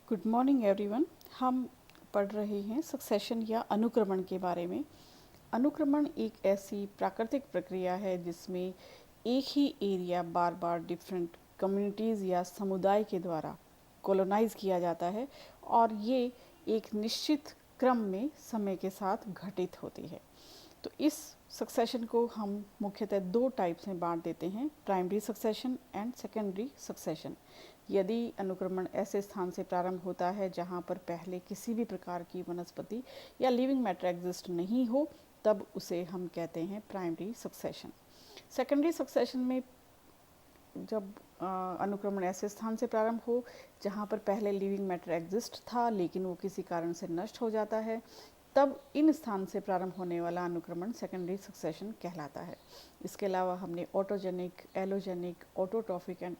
Good morning everyone. हम पढ़ रहे हैं सक्सेशन या अनुक्रमण के बारे में। अनुक्रमण एक ऐसी प्राकृतिक प्रक्रिया है जिसमें एक ही एरिया बार बार डिफरेंट कम्युनिटीज़ या समुदाय के द्वारा कॉलोनाइज किया जाता है और ये एक निश्चित क्रम में समय के साथ घटित होती है। तो इस सक्सेशन को हम मुख्यतः दो टाइप्स में बांट देते हैं, primary succession and secondary succession. यदि अनुक्रमण ऐसे स्थान से प्रारंभ होता है जहाँ पर पहले किसी भी प्रकार की वनस्पति या लिविंग मैटर एग्जिस्ट नहीं हो, तब उसे हम कहते हैं प्राइमरी सक्सेशन। सेकेंडरी सक्सेशन में जब अनुक्रमण ऐसे स्थान से प्रारंभ हो जहाँ पर पहले लिविंग मैटर एग्जिस्ट था लेकिन वो किसी कारण से नष्ट हो जाता है, तब इन स्थान से प्रारंभ होने वाला अनुक्रमण सेकेंडरी सक्सेशन कहलाता है। इसके अलावा हमने autogenic, allogenic, autotrophic and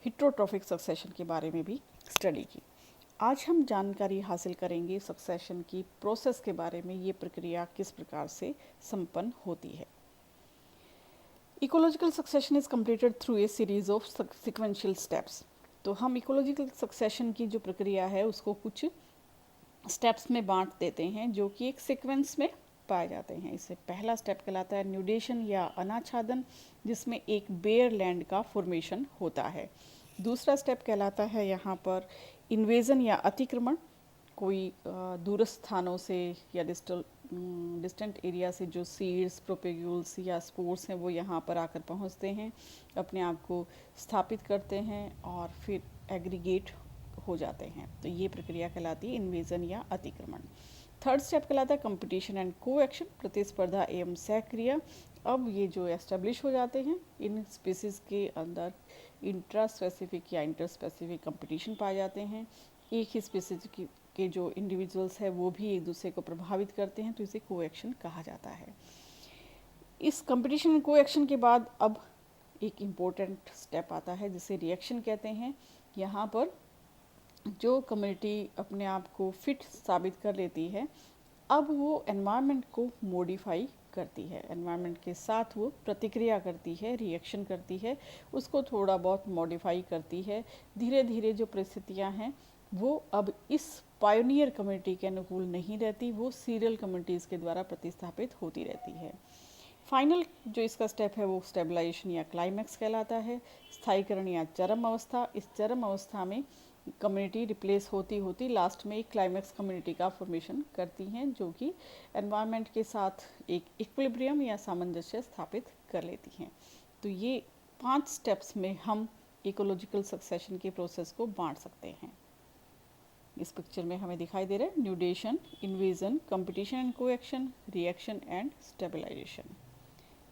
heterotrophic succession के बारे में भी स्टडी की। आज हम जानकारी हासिल करेंगे सक्सेशन की प्रोसेस के बारे में, ये प्रक्रिया किस प्रकार से संपन्न होती है। Ecological succession is completed through a series of sequential steps. तो हम इकोलॉजिकल सक्सेशन की जो प्रक्रिया है उसको कुछ स्टेप्स में बांट देते हैं जो कि एक सीक्वेंस में पाए जाते हैं। इससे पहला स्टेप कहलाता है न्यूडेशन या अनाच्छादन, जिसमें एक बेयर लैंड का फॉर्मेशन होता है। दूसरा स्टेप कहलाता है यहाँ पर इन्वेजन या अतिक्रमण। कोई दूरस्थ स्थानों से या डिस्टेंट एरिया से जो सीड्स, प्रोपेग्यूल्स या स्पोर्स हैं वो यहाँ पर आकर पहुँचते हैं, अपने आप को स्थापित करते हैं और फिर एग्रीगेट हो जाते हैं। तो ये प्रक्रिया कहलाती है इन्वेजन या अतिक्रमण। थर्ड स्टेप कहलाता है कंपटीशन एंड कोएक्शन, प्रतिस्पर्धा एवं सहक्रिया। अब ये जो एस्टेब्लिश हो जाते हैं, इन स्पीसीज के अंदर इंट्रा स्पेसिफिक या इंटर स्पेसिफिक कंपटीशन पाए जाते हैं। एक ही स्पीसीज के जो इंडिविजुअल्स है वो भी एक दूसरे को प्रभावित करते हैं, तो इसे कोएक्शन कहा जाता है। इस कंपटीशन एंड कोएक्शन के बाद अब एक इम्पोर्टेंट स्टेप आता है जिसे रिएक्शन कहते हैं। यहाँ पर जो कम्युनिटी अपने आप को फिट साबित कर लेती है, अब वो एनवायरनमेंट को मॉडिफाई करती है, एनवायरनमेंट के साथ वो प्रतिक्रिया करती है, रिएक्शन करती है, उसको थोड़ा बहुत मॉडिफाई करती है। धीरे धीरे जो परिस्थितियाँ हैं वो अब इस पायोनियर कम्युनिटी के अनुकूल नहीं रहती, वो सीरियल कम्युनिटीज़ के द्वारा प्रतिस्थापित होती रहती है। फाइनल जो इसका स्टेप है वो स्टेबलाइजेशन या क्लाइमैक्स कहलाता है, स्थायीकरण या चरम अवस्था। इस चरम अवस्था में कम्युनिटी रिप्लेस होती होती लास्ट में एक क्लाइमैक्स कम्युनिटी का फॉर्मेशन करती हैं जो कि एनवायरनमेंट के साथ एक इक्विलिब्रियम या सामंजस्य स्थापित कर लेती हैं। तो ये 5 स्टेप्स में हम इकोलॉजिकल सक्सेशन के प्रोसेस को बांट सकते हैं। इस पिक्चर में हमें दिखाई दे रहा है nudation, invasion, competition and coaction, reaction and stabilization.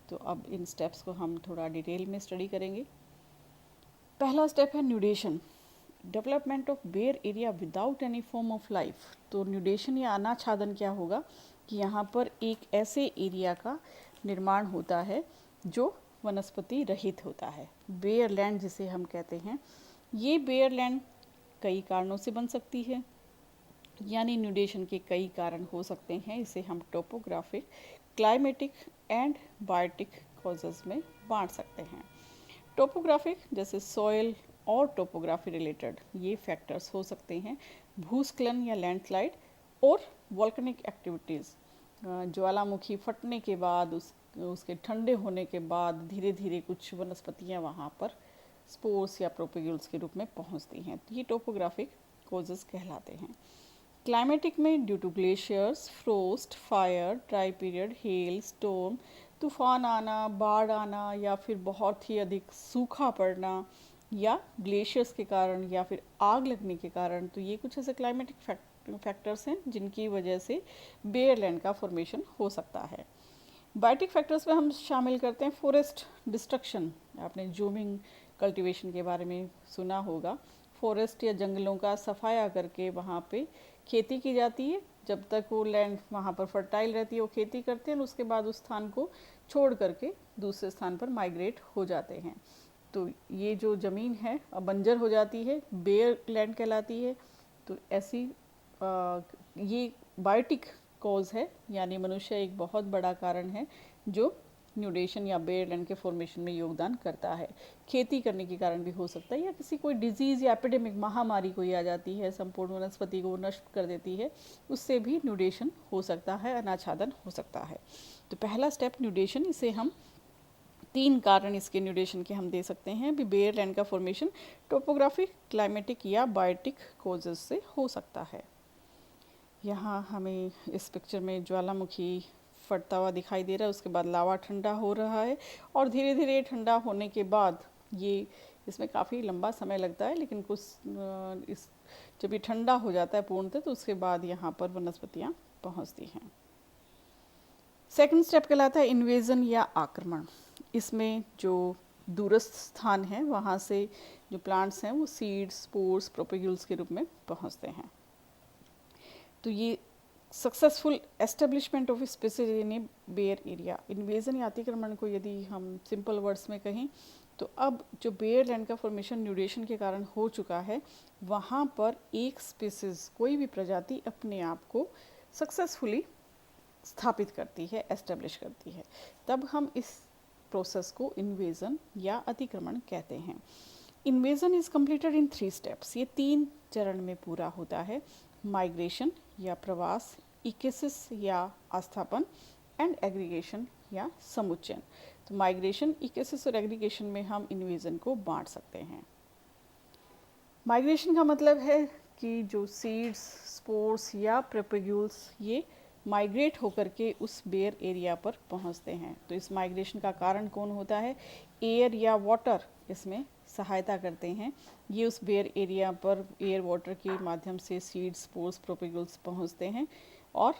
तो अब इन स्टेप्स को हम थोड़ा डिटेल में स्टडी करेंगे। पहला स्टेप है nudation, development of bare area without any form of life. तो न्यूडेशन या अनाच्छादन क्या होगा कि यहाँ पर एक ऐसे एरिया का निर्माण होता है जो वनस्पति रहित होता है, बेयर लैंड जिसे हम कहते हैं। ये बेयर लैंड कई कारणों से बन सकती है, यानी न्यूडेशन के कई कारण हो सकते हैं। इसे हम topographic, climatic and biotic causes में बांट सकते हैं। टोपोग्राफिक जैसे सॉइल और टोपोग्राफी रिलेटेड ये फैक्टर्स हो सकते हैं, भूस्खलन या लैंडस्लाइड और वॉल्केनिक एक्टिविटीज़, ज्वालामुखी फटने के बाद उसके ठंडे होने के बाद धीरे धीरे कुछ वनस्पतियाँ वहाँ पर स्पोर्स या प्रोपेग्यूल्स के रूप में पहुँचती हैं, तो ये टोपोग्राफिक कॉजेज कहलाते हैं। क्लाइमेटिक में due to glaciers, frost, fire, dry period, hail, storm, तूफान आना, बाढ़ आना या फिर बहुत ही अधिक सूखा पड़ना या ग्लेशियर्स के कारण या फिर आग लगने के कारण, तो ये कुछ ऐसे क्लाइमेटिक फैक्टर्स हैं जिनकी वजह से बेयर लैंड का फॉर्मेशन हो सकता है। बायोटिक फैक्टर्स में हम शामिल करते हैं फॉरेस्ट डिस्ट्रक्शन। आपने जूमिंग कल्टीवेशन के बारे में सुना होगा। फॉरेस्ट या जंगलों का सफाया करके वहाँ पे खेती की जाती है, जब तक वो लैंड वहाँ पर फर्टाइल रहती है वो खेती करते हैं, उसके बाद उस स्थान को छोड़ करके दूसरे स्थान पर माइग्रेट हो जाते हैं। तो ये जो ज़मीन है अब बंजर हो जाती है, बेयर लैंड कहलाती है। तो ऐसी ये बायोटिक कॉज है, यानी मनुष्य एक बहुत बड़ा कारण है जो न्यूडेशन या बेयर लैंड के फॉर्मेशन में योगदान करता है। खेती करने के कारण भी हो सकता है, या किसी कोई डिजीज़ या एपिडेमिक महामारी कोई आ जाती है, संपूर्ण वनस्पति को नष्ट कर देती है, उससे भी न्यूडेशन हो सकता है, अनाच्छादन हो सकता है। तो पहला स्टेप न्यूडेशन, इसे हम 3 कारण इसके न्यूडेशन के हम दे सकते हैं। भी बेयर लैंड का फॉर्मेशन टोपोग्राफिक, क्लाइमेटिक या बायोटिक कोजेज से हो सकता है। यहाँ हमें इस पिक्चर में ज्वालामुखी फटता हुआ दिखाई दे रहा है, उसके बाद लावा ठंडा हो रहा है और धीरे धीरे ठंडा होने के बाद ये इसमें काफ़ी लंबा समय लगता है, लेकिन कुछ इस जब ये ठंडा हो जाता है पूर्णतः तो उसके बाद यहाँ पर वनस्पतियाँ पहुँचती हैं। सेकंड स्टेप कहलाता है इन्वेजन या आक्रमण। इसमें जो दूरस्थ स्थान है वहाँ से जो प्लांट्स हैं वो सीड्स, स्पोर्स, प्रोपेग्यूल्स के रूप में पहुँचते हैं। तो ये successful establishment of species in a bare area. Invasion या अतिक्रमण को यदि हम सिंपल वर्ड्स में कहें तो अब जो बेयर लैंड का फॉर्मेशन न्यूडेशन के कारण हो चुका है, वहाँ पर एक स्पीसीज, कोई भी प्रजाति अपने आप को सक्सेसफुली स्थापित करती है, एस्टेब्लिश करती है, तब हम इस प्रोसेस को इन्वेजन या अतिक्रमण कहते हैं। Invasion is completed in 3 steps. ये 3 चरण में पूरा होता है। माइग्रेशन या प्रवास, इकेसिस या आस्थापन, एंड एग्रीगेशन या समुच्चयन। तो माइग्रेशन, इकेसिस और एग्रीगेशन में हम इन्वेजन को बांट सकते हैं। माइग्रेशन का मतलब है कि जो सीड्स, स्पोर्स या प्रोपेग्यूल्स ये माइग्रेट होकर के उस बेयर एरिया पर पहुंचते हैं। तो इस माइग्रेशन का कारण कौन होता है? एयर या वाटर इसमें सहायता करते हैं। ये उस बेयर एरिया पर एयर वाटर के माध्यम से सीड्स, स्पोर्स, प्रोपेग्यूल्स पहुंचते हैं और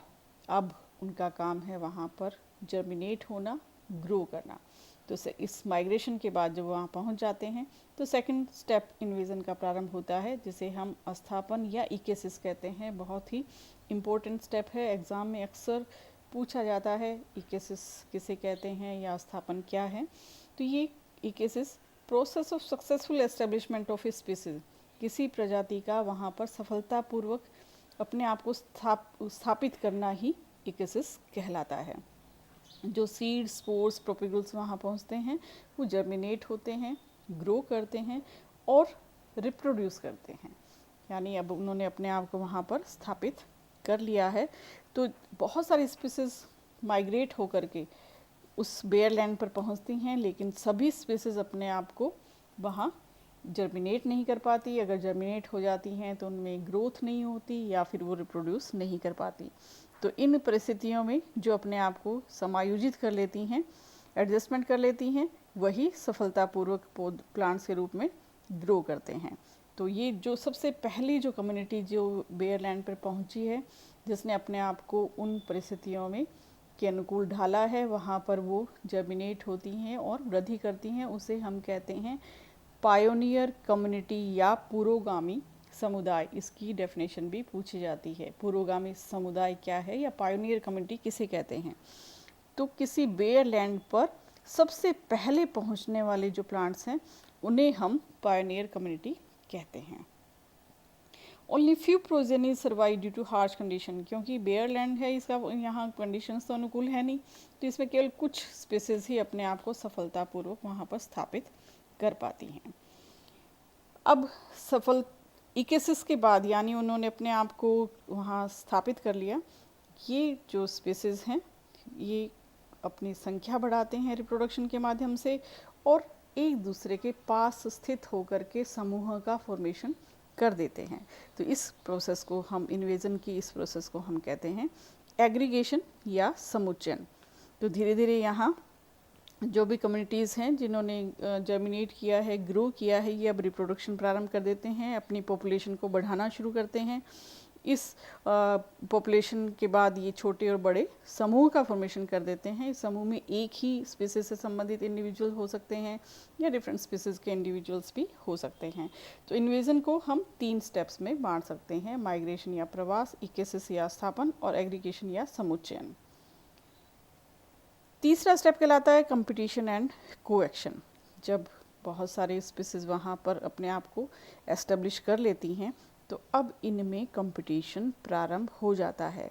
अब उनका काम है वहाँ पर जर्मिनेट होना, ग्रो करना। तो इस माइग्रेशन के बाद जब वहाँ पहुँच जाते हैं तो सेकंड स्टेप इन्वेजन का प्रारंभ होता है, जिसे हम अस्थापन या इकेसिस कहते हैं। बहुत ही इम्पोर्टेंट स्टेप है, एग्ज़ाम में अक्सर पूछा जाता है इकेसिस किसे कहते हैं या अस्थापन क्या है। तो ये ecesis process of successful establishment of a species, किसी प्रजाति का वहाँ पर सफलतापूर्वक अपने आप को स्थापित करना ही इकेसिस कहलाता है। जो सीड्स, स्पोर्स, प्रोपेगुल्स वहाँ पहुँचते हैं, वो जर्मिनेट होते हैं, ग्रो करते हैं और रिप्रोड्यूस करते हैं, यानी अब उन्होंने अपने आप को वहाँ पर स्थापित कर लिया है। तो बहुत सारी स्पीसीज माइग्रेट होकर के उस बेयर लैंड पर पहुँचती हैं, लेकिन सभी स्पीसीज अपने आप को वहाँ जर्मिनेट नहीं कर पाती। अगर जर्मिनेट हो जाती हैं तो उनमें ग्रोथ नहीं होती या फिर वो रिप्रोड्यूस नहीं कर पाती। तो इन परिस्थितियों में जो अपने आप को समायोजित कर लेती हैं, एडजस्टमेंट कर लेती हैं, वही सफलतापूर्वक प्लांट्स के रूप में ग्रो करते हैं। तो ये जो सबसे पहली जो कम्युनिटी जो बेयर लैंड पर पहुंची है, जिसने अपने आप को उन परिस्थितियों में के अनुकूल ढाला है, वहाँ पर वो जर्मिनेट होती हैं और वृद्धि करती हैं, उसे हम कहते हैं पायोनियर कम्युनिटी या पुरोगामी समुदाय। इसकी डेफिनेशन भी पूछी जाती है, पुरोगामी समुदाय क्या है या पायोनियर कम्युनिटी किसे कहते हैं। तो किसी बेयर लैंड पर सबसे पहले पहुंचने वाले जो प्लांट्स हैं उन्हें हम पायोनियर कम्युनिटी कहते हैं। Only few progeny survive due too harsh condition, क्योंकि बेयर लैंड है, इसका यहाँ कंडीशंस तो अनुकूल है नहीं, तो इसमें केवल कुछ स्पीसीज ही अपने आप को सफलतापूर्वक वहाँ पर स्थापित कर पाती हैं। अब सफल इकेसिस के बाद, यानी उन्होंने अपने आप को वहाँ स्थापित कर लिया, ये जो स्पीसीज हैं ये अपनी संख्या बढ़ाते हैं रिप्रोडक्शन के माध्यम से और एक दूसरे के पास स्थित होकर के समूह का फॉर्मेशन कर देते हैं। तो इस प्रोसेस को हम इन्वेजन की इस प्रोसेस को हम कहते हैं एग्रीगेशन या समुच्चयन। तो धीरे धीरे यहाँ जो भी कम्युनिटीज़ हैं जिन्होंने जर्मिनेट किया है, ग्रो किया है, ये अब रिप्रोडक्शन प्रारंभ कर देते हैं, अपनी पॉपुलेशन को बढ़ाना शुरू करते हैं। इस पॉपुलेशन के बाद ये छोटे और बड़े समूह का फॉर्मेशन कर देते हैं। इस समूह में एक ही स्पीसीज से संबंधित इंडिविजुअल हो सकते हैं या डिफरेंट स्पीसीज के इंडिविजुअल्स भी हो सकते हैं। तो इन्वेजन को हम 3 स्टेप्स में बांट सकते हैं, माइग्रेशन या प्रवास, इकेसिस या स्थापन और एग्रीगेशन या समुच्चयन। तीसरा स्टेप कहलाता है कंपटीशन एंड कोएक्शन। जब बहुत सारे स्पीसीज वहाँ पर अपने आप को एस्टेब्लिश कर लेती हैं तो अब इनमें कंपटीशन प्रारंभ हो जाता है।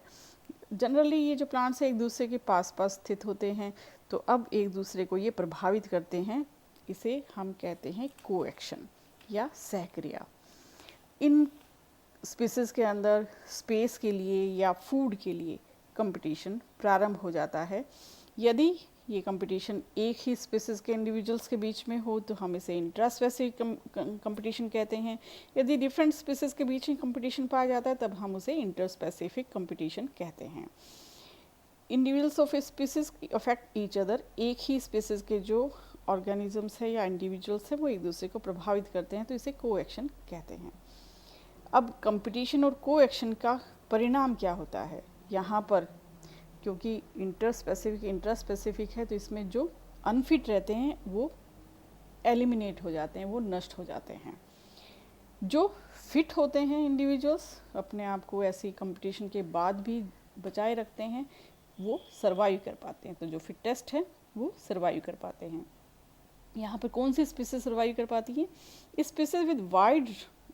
जनरली ये जो प्लांट्स हैं एक दूसरे के पास पास स्थित होते हैं, तो अब एक दूसरे को ये प्रभावित करते हैं, इसे हम कहते हैं कोएक्शन या सहक्रिया। इन स्पीसीज़ के अंदर स्पेस के लिए या फूड के लिए कंपटीशन प्रारंभ हो जाता है। यदि ये कंपटीशन एक ही स्पीसीज़ के इंडिविजुअल्स के बीच में हो तो हम इसे इंट्रास्पेसिफिक कंपटीशन कहते हैं। यदि डिफरेंट स्पीसीज़ के बीच में कंपटीशन पाया जाता है तब हम उसे इंटरस्पेसिफिक कंपटीशन कहते हैं। Individuals of A species affect each other, एक ही स्पीसीज़ के जो ऑर्गेनिजम्स है या इंडिविजुअल्स हैं वो एक दूसरे को प्रभावित करते हैं, तो इसे कोएक्शन कहते हैं। अब कंपटीशन और कोएक्शन का परिणाम क्या होता है? यहाँ पर क्योंकि इंट्रास्पेसिफिक है तो इसमें जो अनफिट रहते हैं वो एलिमिनेट हो जाते हैं, वो नष्ट हो जाते हैं। जो फिट होते हैं इंडिविजुअल्स अपने आप को ऐसी कंपटीशन के बाद भी बचाए रखते हैं, वो सर्वाइव कर पाते हैं। तो जो फिटेस्ट है वो सर्वाइव कर पाते हैं। यहाँ पर कौन सी स्पीसीज सर्वाइव कर पाती है? Species with wide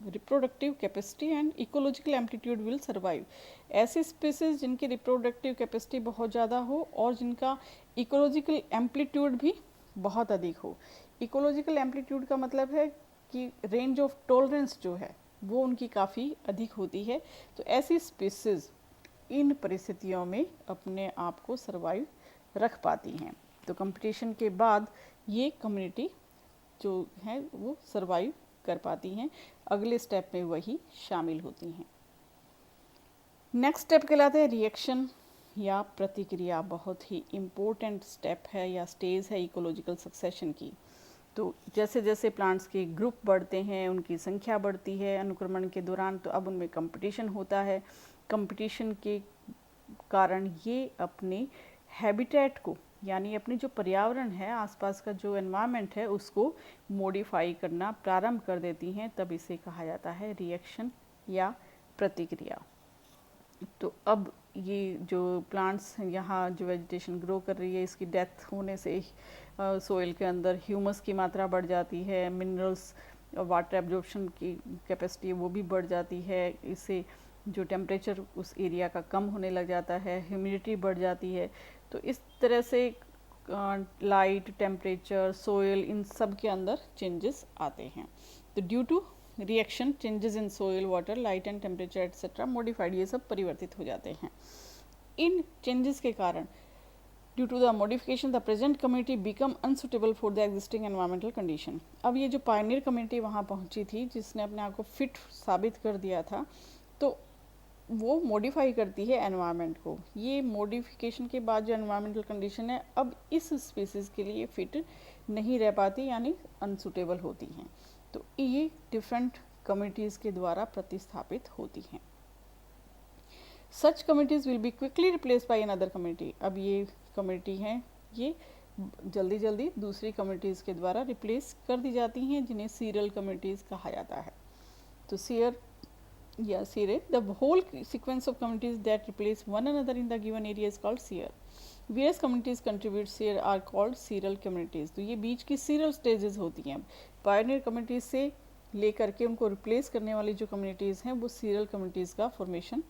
reproductive capacity and ecological amplitude will survive. ऐसे स्पीसीज जिनकी रिप्रोडक्टिव कैपेसिटी बहुत ज़्यादा हो और जिनका इकोलॉजिकल एम्पलीट्यूड भी बहुत अधिक हो। इकोलॉजिकल एम्पलीट्यूड का मतलब है कि रेंज ऑफ टॉलरेंस जो है वो उनकी काफ़ी अधिक होती है। तो ऐसी स्पीसीज इन परिस्थितियों में अपने आप को सर्वाइव रख पाती हैं। तो कंपटीशन के बाद ये कम्युनिटी जो है वो सर्वाइव कर पाती हैं, अगले स्टेप में वही शामिल होती हैं। नेक्स्ट स्टेप कहलाते हैं रिएक्शन या प्रतिक्रिया। बहुत ही इम्पोर्टेंट स्टेप है या स्टेज है इकोलॉजिकल सक्सेशन की। तो जैसे जैसे प्लांट्स के ग्रुप बढ़ते हैं, उनकी संख्या बढ़ती है अनुक्रमण के दौरान, तो अब उनमें कंपटीशन होता है। कंपटीशन के कारण ये अपने हैबिटेट को यानी अपनी जो पर्यावरण है, आसपास का जो एनवायरनमेंट है, उसको मॉडिफाई करना प्रारंभ कर देती हैं। तब इसे कहा जाता है रिएक्शन या प्रतिक्रिया। तो अब ये जो प्लांट्स यहाँ जो वेजिटेशन ग्रो कर रही है, इसकी डेथ होने से सोइल के अंदर ह्यूमस की मात्रा बढ़ जाती है, मिनरल्स वाटर एब्जॉर्प्शन की कैपेसिटी वो भी बढ़ जाती है। इससे जो टेम्परेचर उस एरिया का कम होने लग जाता है, ह्यूमिडिटी बढ़ जाती है। तो इस तरह से लाइट, टेम्परेचर, सोइल, इन सब के अंदर चेंजेस आते हैं। तो due to reaction changes in soil, water, light and temperature etcetera modified, ये सब परिवर्तित हो जाते हैं। इन चेंजेस के कारण due to the modification the present community become unsuitable for the existing environmental condition. अब ये जो पायनियर कम्युनिटी वहाँ पहुँची थी, जिसने अपने आप को फिट साबित कर दिया था, तो वो मॉडिफाई करती है एनवायरनमेंट को। ये मॉडिफिकेशन के बाद जो एनवायरमेंटल कंडीशन है अब इस स्पीसीज़ के लिए फिट नहीं रह पाती, यानी अनसुटेबल होती हैं। तो ये डिफरेंट कम्युनिटीज़ के द्वारा प्रतिस्थापित होती हैं। Such communities will be quickly replaced by another community. अब ये कम्युनिटी हैं, ये जल्दी जल्दी दूसरी कम्युनिटीज़ के द्वारा रिप्लेस कर दी जाती हैं, जिन्हें सीरियल कम्युनिटीज़ कहा जाता है। तो seer, the whole sequence of communities that replace one another in the given area is called seer. Various communities contribute seer are called serial communities. तो ये बीच की serial stages होती हैं। पायनियर कम्युनिटीज से लेकर के उनको रिप्लेस करने वाली जो कम्युनिटीज़ हैं वो सीरियल कम्युनिटीज़ का फॉर्मेशन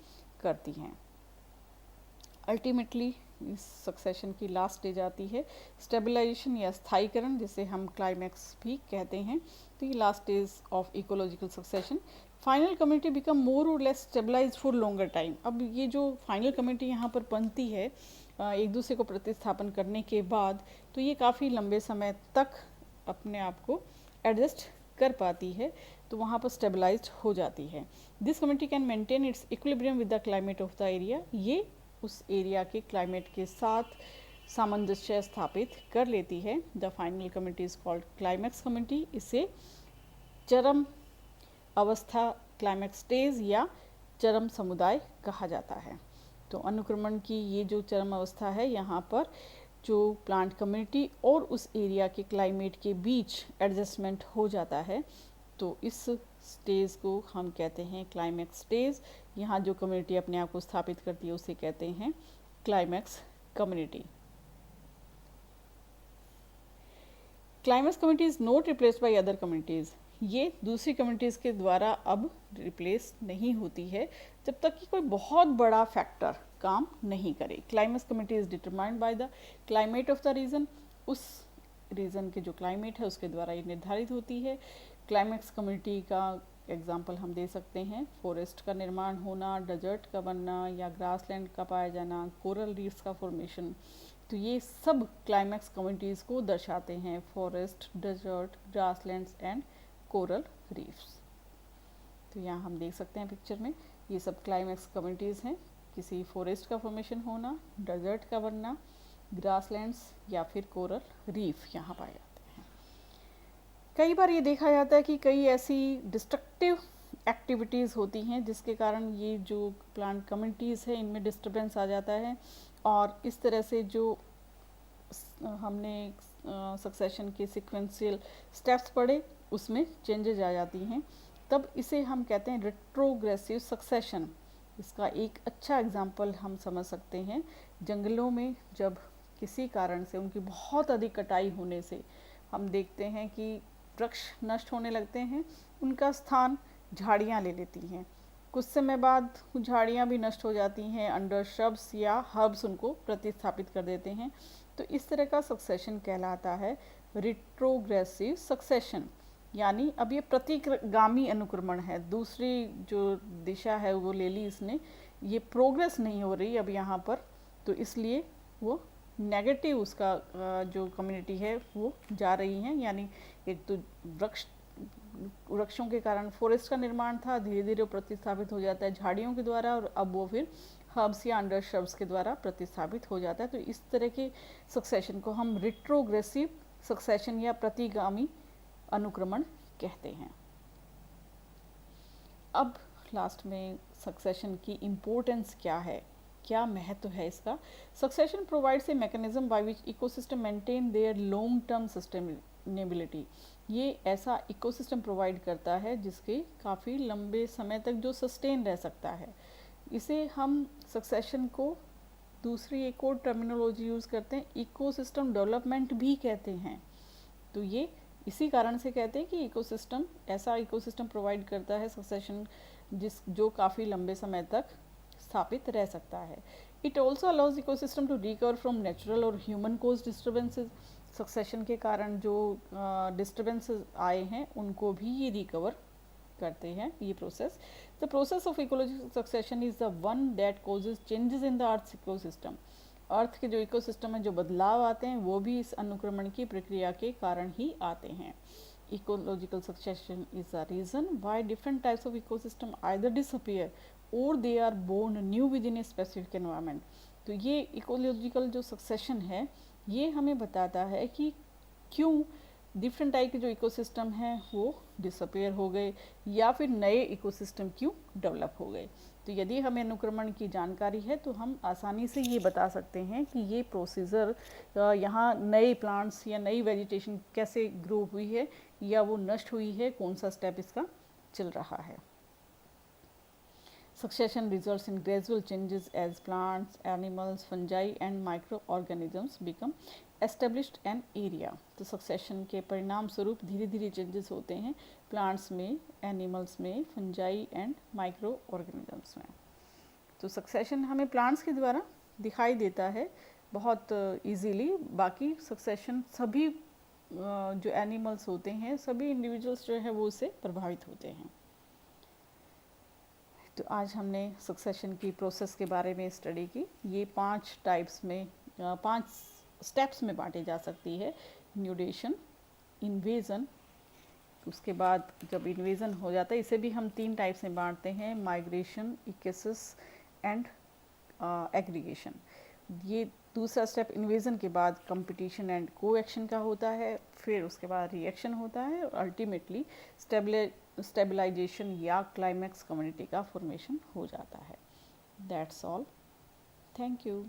करती हैं। अल्टीमेटली इस सक्सेशन की लास्ट स्टेज आती है स्टेबलाइजेशन या स्थायीकरण, जिसे हम क्लाइमैक्स भी कहते हैं। तो ये last stage of ecological succession. Final community become more or less stabilize for longer time. अब ये जो फाइनल कम्युनिटी यहाँ पर बनती है एक दूसरे को प्रतिस्थापन करने के बाद, तो ये काफ़ी लंबे समय तक अपने आप को एडजस्ट कर पाती है, तो वहाँ पर स्टेबलाइज्ड हो जाती है। This community can maintain its equilibrium with the climate of the area. ये उस एरिया के क्लाइमेट के साथ सामंजस्य स्थापित कर लेती है। The final community is called climax community. इसे चरम अवस्था, क्लाइमैक्स स्टेज या चरम समुदाय कहा जाता है। तो अनुक्रमण की ये जो चरम अवस्था है, यहाँ पर जो प्लांट कम्युनिटी और उस एरिया के क्लाइमेट के बीच एडजस्टमेंट हो जाता है, तो इस स्टेज को हम कहते हैं क्लाइमैक्स स्टेज। यहाँ जो कम्युनिटी अपने आप को स्थापित करती है उसे कहते हैं climax community. Climax community is not replaced by other communities. ये दूसरी कम्युनिटीज़ के द्वारा अब रिप्लेस नहीं होती है जब तक कि कोई बहुत बड़ा फैक्टर काम नहीं करे। Climax community is determined by the climate of the region, उस रीजन के जो क्लाइमेट है उसके द्वारा ये निर्धारित होती है। क्लाइमेक्स कम्युनिटी का एग्जाम्पल हम दे सकते हैं फॉरेस्ट का निर्माण होना, डेजर्ट का बनना या ग्रासलैंड का पाया जाना, कोरल रीफ्स का फॉर्मेशन। तो ये सब क्लाइमेक्स कम्युनिटीज़ को दर्शाते हैं, forest, desert, grasslands and coral reefs. तो यहाँ हम देख सकते हैं पिक्चर में ये सब क्लाइमेक्स कम्युनिटीज़ हैं, किसी फॉरेस्ट का फॉर्मेशन होना, डेजर्ट का बनना, ग्रासलैंड्स या फिर कोरल रीफ यहाँ पाए जाते हैं। कई बार ये देखा जाता है कि कई ऐसी डिस्ट्रक्टिव एक्टिविटीज़ होती हैं जिसके कारण ये जो प्लांट कम्युनिटीज़ है इनमें डिस्टर्बेंस आ जाता है, और इस तरह से जो हमने सक्सेशन के सिक्वेंशियल स्टेप्स पढ़े उसमें चेंजेज आ जाती हैं, तब इसे हम कहते हैं रेट्रोग्रेसिव सक्सेशन। इसका एक अच्छा एग्जाम्पल हम समझ सकते हैं, जंगलों में जब किसी कारण से उनकी बहुत अधिक कटाई होने से हम देखते हैं कि वृक्ष नष्ट होने लगते हैं, उनका स्थान झाड़ियाँ ले लेती हैं। कुछ समय बाद झाड़ियाँ भी नष्ट हो जाती हैं, अंडर श्रब्स या हर्ब्स उनको प्रतिस्थापित कर देते हैं। तो इस तरह का सक्सेशन कहलाता है रेट्रोग्रेसिव सक्सेशन, यानी अब ये प्रतिगामी अनुक्रमण है, दूसरी जो दिशा है वो ले ली इसने, ये प्रोग्रेस नहीं हो रही अब यहाँ पर, तो इसलिए वो नेगेटिव उसका जो कम्युनिटी है वो जा रही हैं। यानी एक तो वृक्षों के कारण फॉरेस्ट का निर्माण था, धीरे धीरे वो प्रतिस्थापित हो जाता है झाड़ियों के द्वारा, और अब वो फिर हर्ब्स या अंडर श्रब्स के द्वारा प्रतिस्थापित हो जाता है। तो इस तरह के सक्सेशन को हम रेट्रोग्रेसिव सक्सेशन या प्रतिगामी अनुक्रमण कहते हैं। अब लास्ट में सक्सेशन की इम्पोर्टेंस क्या है, क्या महत्व है इसका। Succession provides a mechanism by which ecosystem maintain their long term sustainability. ये ऐसा इकोसिस्टम प्रोवाइड करता है जिसके काफ़ी लंबे समय तक जो सस्टेन रह सकता है। इसे हम सक्सेशन को दूसरी एक और टर्मिनोलॉजी यूज़ करते हैं, इकोसिस्टम डेवलपमेंट भी कहते हैं। तो ये इसी कारण से कहते हैं कि इकोसिस्टम ऐसा इकोसिस्टम प्रोवाइड करता है सक्सेशन जो काफ़ी लंबे समय तक स्थापित रह सकता है। It also allows ecosystem to recover from natural और ह्यूमन कोज डिस्टर्बेंसेज। सक्सेशन के कारण जो डिस्टर्बेंसेज आए हैं उनको भी ये रिकवर करते हैं ये process. The process of ecological succession is the one that causes changes in the earth ecosystem. Earth के जो इकोसिस्टम में जो बदलाव आते हैं वो भी इस अनुक्रमण की प्रक्रिया के कारण ही आते हैं। Ecological succession is the reason why different types of ecosystem either disappear or they are born new within a specific environment. तो ये इकोलॉजिकल जो सक्सेशन है ये हमें बताता है कि क्यों डिफरेंट टाइप के जो इकोसिस्टम हैं वो डिसअपीयर हो गए या फिर नए इकोसिस्टम क्यों डेवलप हो गए। तो यदि हमें अनुक्रमण की जानकारी है तो हम आसानी से ये बता सकते हैं कि ये प्रोसीजर यहाँ नए प्लांट्स या नई वेजिटेशन कैसे ग्रो हुई है या वो नष्ट हुई है, कौन सा स्टेप इसका चल रहा है। Succession results in gradual changes as plants, animals, fungi and microorganisms become established an area। तो सक्सेशन के परिणाम स्वरूप धीरे धीरे चेंजेस होते हैं प्लांट्स में, एनिमल्स में, फंजाई एंड माइक्रो ऑर्गेनिजम्स में। तो सक्सेशन हमें प्लांट्स के द्वारा दिखाई देता है बहुत इजीली। बाकी सक्सेशन सभी जो एनिमल्स होते हैं, सभी इंडिविजुअल्स जो है वो उससे प्रभावित होते हैं। तो आज हमने सक्सेशन की प्रोसेस के बारे में स्टडी की। ये 5 टाइप्स में 5 स्टेप्स में बांटी जा सकती है। न्यूडेशन, इन्वेजन, उसके बाद जब इन्वेजन हो जाता है इसे भी हम 3 टाइप्स में बांटते हैं, माइग्रेशन, इकेसिस एंड एग्रीगेशन। ये दूसरा स्टेप इन्वेजन के बाद कंपटीशन एंड कोएक्शन का होता है, फिर उसके बाद रिएक्शन होता है और अल्टीमेटली स्टेबलाइजेशन या क्लाइमैक्स कम्युनिटी का फॉर्मेशन हो जाता है। That's all. Thank you.